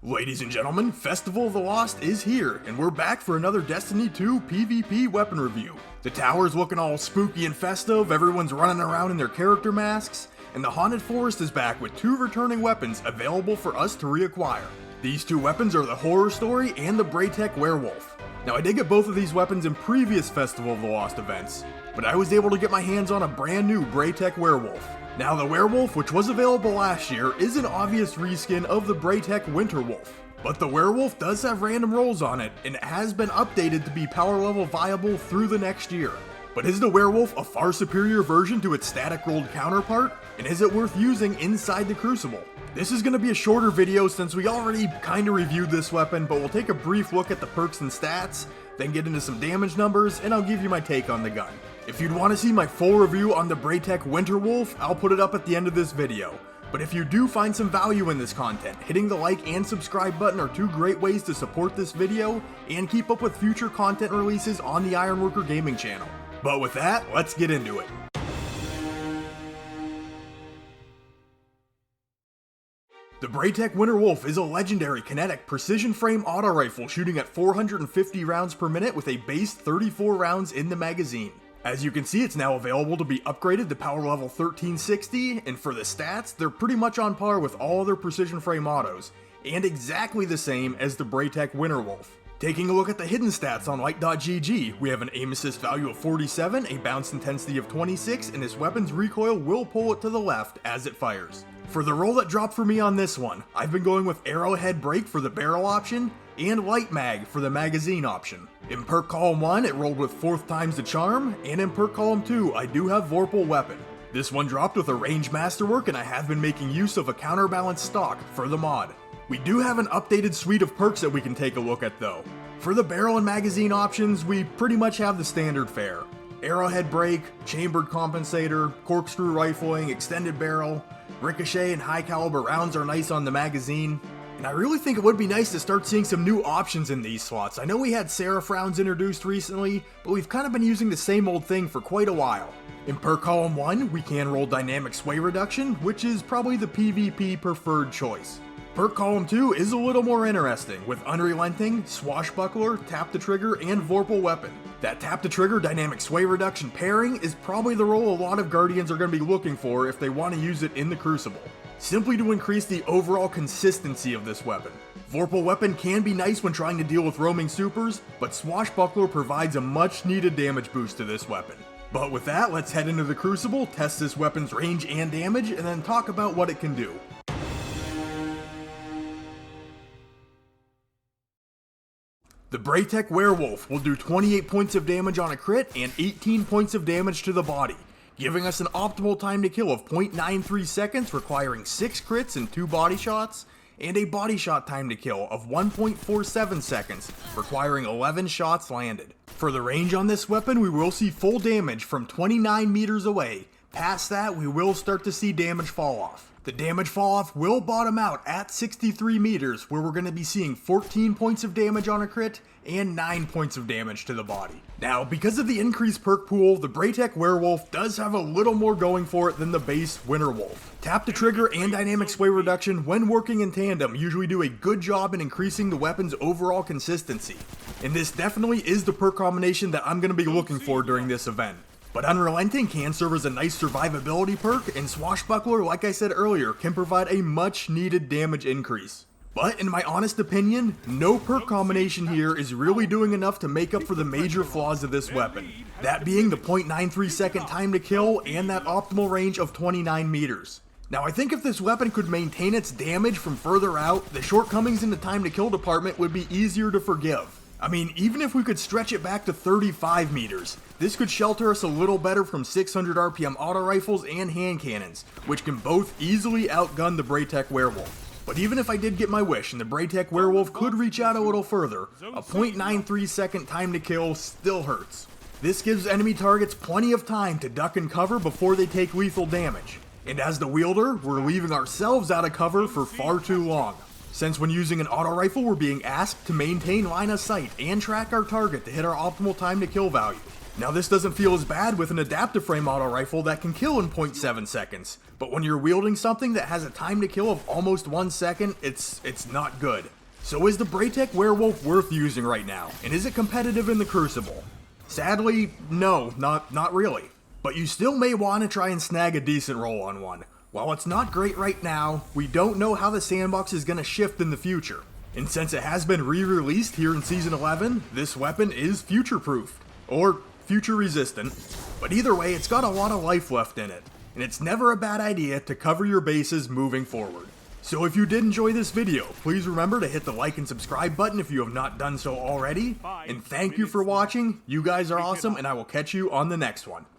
Ladies and gentlemen, Festival of the Lost is here, and we're back for another Destiny 2 PvP weapon review. The tower's looking all spooky and festive, everyone's running around in their character masks, and the Haunted Forest is back with 2 returning weapons available for us to reacquire. These 2 weapons are the Horror Story and the Braytech Werewolf. Now I did get both of these weapons in previous Festival of the Lost events, but I was able to get my hands on a brand new Braytech Werewolf. Now the Werewolf, which was available last year, is an obvious reskin of the Braytech Winterwolf. But the Werewolf does have random rolls on it, and it has been updated to be power level viable through the next year. But is the Werewolf a far superior version to its static rolled counterpart? And is it worth using inside the Crucible? This is going to be a shorter video since we already kinda reviewed this weapon, but we'll take a brief look at the perks and stats, then get into some damage numbers, and I'll give you my take on the gun. If you'd want to see my full review on the Braytech Winterwolf, I'll put it up at the end of this video. But if you do find some value in this content, hitting the like and subscribe button are 2 great ways to support this video and keep up with future content releases on the Ironworker Gaming channel. But with that, let's get into it. The Braytech Winterwolf is a legendary kinetic precision frame auto rifle shooting at 450 rounds per minute with a base 34 rounds in the magazine. As you can see, it's now available to be upgraded to power level 1360, and for the stats, they're pretty much on par with all other precision frame autos, and exactly the same as the Braytech Winterwolf. Taking a look at the hidden stats on light.gg, we have an aim assist value of 47, a bounce intensity of 26, and this weapon's recoil will pull it to the left as it fires. For the roll that dropped for me on this one, I've been going with arrowhead break for the barrel option, and light mag for the magazine option. In perk column 1, it rolled with 4th times the charm, and in perk column 2, I do have Vorpal weapon. This one dropped with a range masterwork, and I have been making use of a counterbalance stock for the mod. We do have an updated suite of perks that we can take a look at though. For the barrel and magazine options, we pretty much have the standard fare. Arrowhead break, chambered compensator, corkscrew rifling, extended barrel, ricochet and high caliber rounds are nice on the magazine. And I really think it would be nice to start seeing some new options in these slots. I know we had Seraph rounds introduced recently, but we've kind of been using the same old thing for quite a while. In perk column 1, we can roll dynamic sway reduction, which is probably the PvP preferred choice. Perk column 2 is a little more interesting, with unrelenting, swashbuckler, tap the trigger, and Vorpal weapon. That tap the trigger dynamic sway reduction pairing is probably the role a lot of Guardians are going to be looking for if they want to use it in the Crucible, simply to increase the overall consistency of this weapon. Vorpal weapon can be nice when trying to deal with roaming supers, but swashbuckler provides a much needed damage boost to this weapon. But with that, let's head into the Crucible, test this weapon's range and damage, and then talk about what it can do. The Braytech Werewolf will do 28 points of damage on a crit and 18 points of damage to the body, giving us an optimal time to kill of 0.93 seconds, requiring 6 crits and 2 body shots, and a body shot time to kill of 1.47 seconds, requiring 11 shots landed. For the range on this weapon, we will see full damage from 29 meters away. Past that, we will start to see damage fall off. The damage fall off will bottom out at 63 meters, where we're going to be seeing 14 points of damage on a crit and 9 points of damage to the body. Now, because of the increased perk pool, the Braytech Werewolf does have a little more going for it than the base Winterwolf. Tap the trigger and dynamic sway reduction when working in tandem usually do a good job in increasing the weapon's overall consistency, and this definitely is the perk combination that I'm going to be looking for during this event. But Unrelenting can serve as a nice survivability perk, and Swashbuckler, like I said earlier, can provide a much needed damage increase. But in my honest opinion, no perk combination here is really doing enough to make up for the major flaws of this weapon. That being the 0.93 second time to kill and that optimal range of 29 meters. Now I think if this weapon could maintain its damage from further out, the shortcomings in the time to kill department would be easier to forgive. I mean, even if we could stretch it back to 35 meters, this could shelter us a little better from 600 RPM auto rifles and hand cannons, which can both easily outgun the Braytech Werewolf. But even if I did get my wish and the Braytech Werewolf could reach out a little further, a 0.93 second time to kill still hurts. This gives enemy targets plenty of time to duck and cover before they take lethal damage. And as the wielder, we're leaving ourselves out of cover for far too long, since when using an auto rifle we're being asked to maintain line of sight and track our target to hit our optimal time to kill value. Now this doesn't feel as bad with an adaptive frame auto rifle that can kill in 0.7 seconds, but when you're wielding something that has a time to kill of almost 1 second, it's not good. So is the Braytech Werewolf worth using right now, and is it competitive in the Crucible? Sadly, no, not really. But you still may want to try and snag a decent roll on one. While it's not great right now, we don't know how the sandbox is going to shift in the future. And since it has been re-released here in Season 11, this weapon is future-proofed. Or future-resistant. But either way, it's got a lot of life left in it. And it's never a bad idea to cover your bases moving forward. So if you did enjoy this video, please remember to hit the like and subscribe button if you have not done so already. And thank you for watching. You guys are awesome, and I will catch you on the next one.